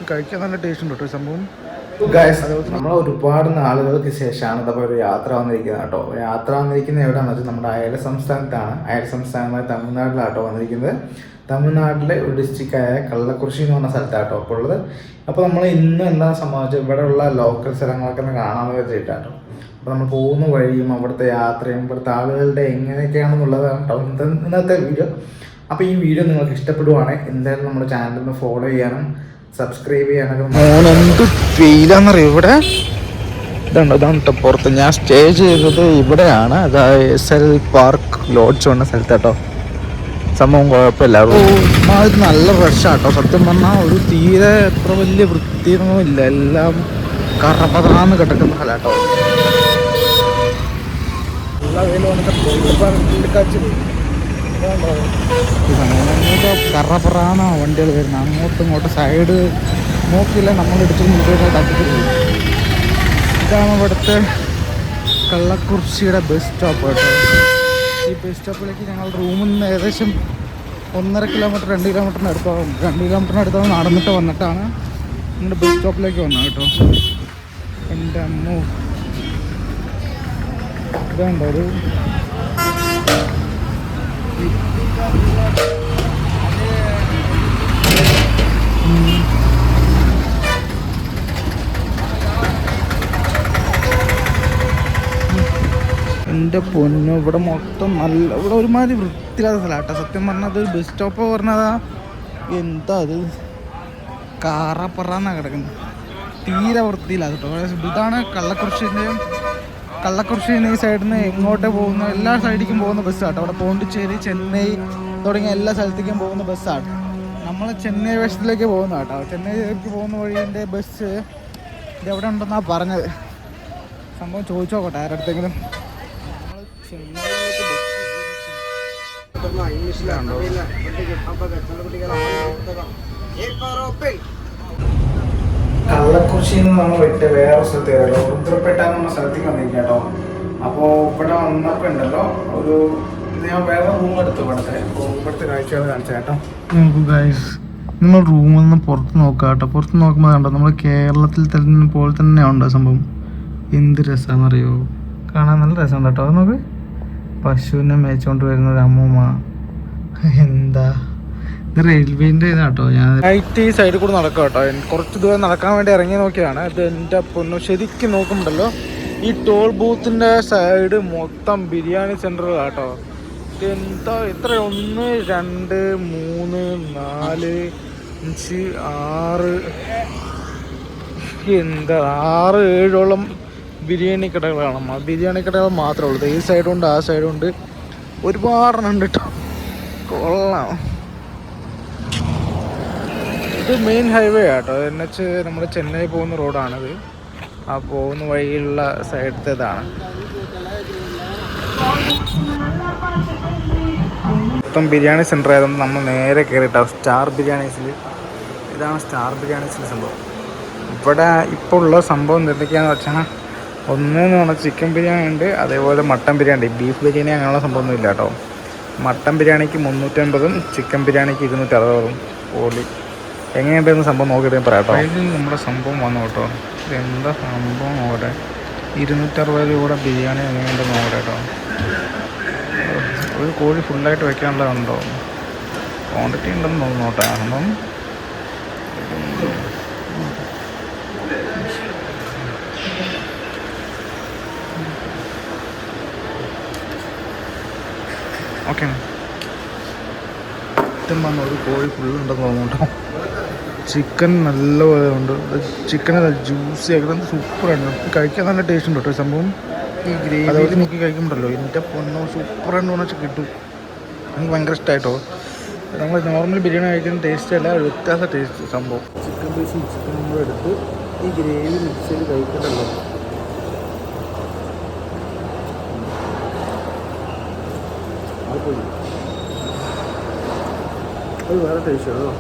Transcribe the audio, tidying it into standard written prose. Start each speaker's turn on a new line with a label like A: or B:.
A: കഴിക്കാൻ നല്ല ടേസ്റ്റ് ഉണ്ട് കേട്ടോ സംഭവം.
B: നമ്മൾ ഒരുപാട് നാളുകൾക്ക് ശേഷമാണ് ഇതപ്പോൾ ഒരു യാത്ര വന്നിരിക്കുന്നത് കേട്ടോ. യാത്ര വന്നിരിക്കുന്നത് എവിടെയാണെന്ന് വെച്ചാൽ നമ്മുടെ അയൽ സംസ്ഥാനത്താണ്. അയൽ സംസ്ഥാനമായ തമിഴ്നാട്ടിലാട്ടോ വന്നിരിക്കുന്നത്. തമിഴ്നാട്ടിലെ ഒരു ഡിസ്ട്രിക്റ്റായ കള്ളക്കുറിശി എന്ന് പറഞ്ഞ സ്ഥലത്താട്ടോ അപ്പോൾ ഉള്ളത്. അപ്പോൾ നമ്മൾ ഇന്ന് എന്താ സംഭവിച്ചത്, ഇവിടെയുള്ള ലോക്കൽ സ്ഥലങ്ങളൊക്കെ ഒന്ന് കാണാമെന്ന് വെച്ചിട്ടാട്ടോ. അപ്പോൾ നമ്മൾ പോകുന്ന വഴിയും അവിടുത്തെ യാത്രയും ഇവിടുത്തെ ആളുകളുടെ എങ്ങനെയൊക്കെയാണെന്നുള്ളതാണ് കേട്ടോ ഇന്നത്തെ വീഡിയോ. അപ്പോൾ ഈ വീഡിയോ നിങ്ങൾക്ക് ഇഷ്ടപ്പെടുവാണെങ്കിൽ എന്തായാലും നമ്മുടെ ചാനലൊന്ന് ഫോളോ ചെയ്യാനും സബ്സ്ക്രൈബ് ചെയ്യാനൊക്കെ.
A: എന്ത് ഫീലാന്നറിയോ ഇവിടെ. ഇതാണ് കേട്ടോ പുറത്ത് ഞാൻ സ്റ്റേ ചെയ്തത് ഇവിടെയാണ്. അതായത് SL പാർക്ക് ലോഡ്ജ് വന്ന സ്ഥലത്താട്ടോ. സംഭവം കുഴപ്പമില്ല. അത് നല്ല റഷാട്ടോ. സത്യം പറഞ്ഞാൽ ഒരു തീരെ എത്ര വലിയ വൃത്തിയൊന്നും ഇല്ല. എല്ലാം കറപറാന്ന് കിടക്കുന്ന സ്ഥലമാട്ടോ. കറപറാന്ന വണ്ടികൾ വരുന്നത്. അങ്ങോട്ടും ഇങ്ങോട്ടും സൈഡ് നോക്കിയില്ല, നമ്മളിടിച്ച് മുൻപോട്ട് തട്ടിട്ട്. ഇതാണ് ഇവിടുത്തെ കള്ളക്കുറിശിയുടെ ബസ് സ്റ്റോപ്പ് കേട്ടോ. ഈ ബസ് സ്റ്റോപ്പിലേക്ക് ഞങ്ങൾ റൂമിൽ നിന്ന് ഏകദേശം 1.5 കിലോമീറ്റർ 2 കിലോമീറ്ററിന് അടുത്താവും. 2 കിലോമീറ്ററിന് അടുത്താവും നടന്നിട്ട് വന്നിട്ടാണ് നമ്മുടെ ബസ് സ്റ്റോപ്പിലേക്ക് വന്നത് കേട്ടോ. എൻ്റെ അമ്മ ഇതുണ്ടോ ഒരു എൻ്റെ പൊന്നു. ഇവിടെ മൊത്തം നല്ല, ഇവിടെ ഒരുമാതിരി വൃത്തിയില്ലാത്ത സ്ഥലമാട്ടോ. സത്യം പറഞ്ഞാൽ അത് ബസ് സ്റ്റോപ്പ് പറഞ്ഞതാ എന്താ അത് കാറപ്പറാന്നാണ് കിടക്കുന്നത്. തീരെ വൃത്തിയില്ല കേട്ടോ. ഇതാണ് കള്ളക്കുറിശിൻ്റെ ഈ സൈഡിൽ നിന്ന് എങ്ങോട്ട് പോകുന്ന എല്ലാ സൈഡിലേക്കും പോകുന്ന ബസ്സാട്ടോ. അവിടെ പോണ്ടിച്ചേരി, ചെന്നൈ തുടങ്ങിയ എല്ലാ സ്ഥലത്തേക്കും പോകുന്ന ബസ്സാണ്. നമ്മൾ ചെന്നൈ വശത്തിലേക്ക് പോകുന്ന കേട്ടോ. ചെന്നൈയിലേക്ക് പോകുന്ന വഴിൻ്റെ ബസ് ഇതെവിടെ ഉണ്ടെന്നാണ് പറഞ്ഞത്. സംഭവം ചോദിച്ചു നോക്കട്ടെ ആരടുത്തെങ്കിലും.
B: കള്ളക്കുറിശി എന്ന് നമ്മൾ വിട്ട് വേറെ സ്ഥലത്ത് കയറിയല്ലോ. റുദ്രപേട്ട എന്ന സ്ഥലത്തേക്ക് വന്നിരിക്കുക കേട്ടോ. അപ്പോൾ ഇവിടെ വന്നപ്പോൾ ഉണ്ടല്ലോ ഒരു ഞാൻ വേറെ റൂം എടുത്തു ഇവിടുത്തെ. അപ്പോൾ ഇവിടുത്തെ കാഴ്ചകൾ കാണിച്ചാൽ കേട്ടോ.
A: നോക്കൂ ഗൈസ്, നിങ്ങൾ റൂമിൽ നിന്ന് പുറത്ത് നോക്കാം കേട്ടോ. പുറത്ത് നോക്കുമ്പോൾ കണ്ടോ നമ്മൾ കേരളത്തിൽ തന്നെ പോലെ തന്നെ ഉണ്ട് സംഭവം. എന്ത് രസമാണെന്നറിയോ, കാണാൻ നല്ല രസമുണ്ട് കേട്ടോ. അത് നോക്ക്, പശുവിനെ മേച്ചുകൊണ്ട് വരുന്ന ഒരു അമ്മൂമ്മ. എന്താ ഇത് റെയിൽവേൻ്റെ ഇതാട്ടോ. ഞാൻ നൈറ്റ് ഈ സൈഡിൽ കൂടെ നടക്കാം കേട്ടോ. കുറച്ച് ദൂരം നടക്കാൻ വേണ്ടി ഇറങ്ങി നോക്കിയാണ്. ഇത് എൻ്റെ പൊന്നു ശരിക്കും നോക്കുന്നുണ്ടല്ലോ ഈ ടോൾ ബൂത്തിൻ്റെ സൈഡ് മൊത്തം ബിരിയാണി സെൻ്ററുകളാണ് കേട്ടോ. എന്താ ഇത്ര 1 2 3 4 5 6 എന്താ 6 7ഓളം ബിരിയാണി കടകളാണ്. ബിരിയാണി കടകൾ മാത്രമേ ഉള്ളൂ. ഈ സൈഡുണ്ട് ആ സൈഡുണ്ട്, ഒരുപാടെണ്ണം ഉണ്ട് കേട്ടോ. കൊള്ളാം. ഇത് മെയിൻ ഹൈവേ ആട്ടോ. NH നമ്മൾ ചെന്നൈ പോകുന്ന റോഡാണിത്. ആ പോകുന്ന വഴിയുള്ള സൈഡത്തേതാണ്. മൊത്തം ബിരിയാണി സെൻ്റർ ആയതുകൊണ്ട് നമ്മൾ നേരെ കയറിയിട്ടാണ് സ്റ്റാർ ബിരിയാണീസിൽ. ഇതാണ് സ്റ്റാർ ബിരിയാണീസിൻ്റെ സംഭവം. ഇവിടെ ഇപ്പോൾ ഉള്ള സംഭവം എന്തൊക്കെയാണെന്ന് വെച്ചാൽ ഒന്നെന്ന് പറഞ്ഞാൽ ചിക്കൻ ബിരിയാണി ഉണ്ട്, അതേപോലെ മട്ടൻ ബിരിയാണി. ബീഫ് ബിരിയാണി അങ്ങനെയുള്ള സംഭവമൊന്നും ഇല്ല കേട്ടോ. മട്ടൻ ബിരിയാണിക്ക് 350ഉം ചിക്കൻ ബിരിയാണിക്ക് 260ഉം. ഓടി എങ്ങനെയുണ്ടെന്ന് സംഭവം നോക്കിയിട്ട് പറയാം കേട്ടോ. അതിൽ നമ്മുടെ സംഭവം വന്നു കേട്ടോ. എന്താ സംഭവം നോക്കട്ടെ. 260 രൂപയുടെ ബിരിയാണി എങ്ങനെയുണ്ടെന്ന് നോക്കട്ടെ കേട്ടോ. ഒരു കോഴി ഫുള്ളായിട്ട് വെക്കാനുള്ളതുണ്ടോ, ക്വാണ്ടിറ്റി ഉണ്ടെന്ന് തോന്നുന്നു കേട്ടോ. സംഭവം ഓക്കെ. സത്യം പറഞ്ഞ ഒരു കോഴി ഫുള്ളുണ്ടെന്ന് തോന്നുന്നു കേട്ടോ. ചിക്കൻ നല്ലപോലെ ഉണ്ട്. ചിക്കൻ ജ്യൂസി ആയിട്ട് സൂപ്പറാണ്. കഴിക്കാൻ നല്ല ടേസ്റ്റ് ഉണ്ട് കേട്ടോ സംഭവം. ഈ ഗ്രേവി നോക്കി കഴിക്കുമ്പോഴല്ലോ എൻ്റെ പൊന്നോ സൂപ്പറായിട്ട് വെച്ചാൽ കിട്ടും. എനിക്ക് ഭയങ്കര ഇഷ്ടമായിട്ടോ. നമ്മൾ നോർമൽ ബിരിയാണി കഴിക്കുന്ന ടേസ്റ്റ് അല്ല, വ്യത്യാസ ടേസ്റ്റ് സംഭവം. ചിക്കൻ പീസും ചിക്കൻ കൂടെ എടുത്ത് ഈ ഗ്രേവി മിക്സ് ചെയ്ത് കഴിക്കണ്ടല്ലോ. അത് വേറെ ടേസ്റ്റ് ആണോ.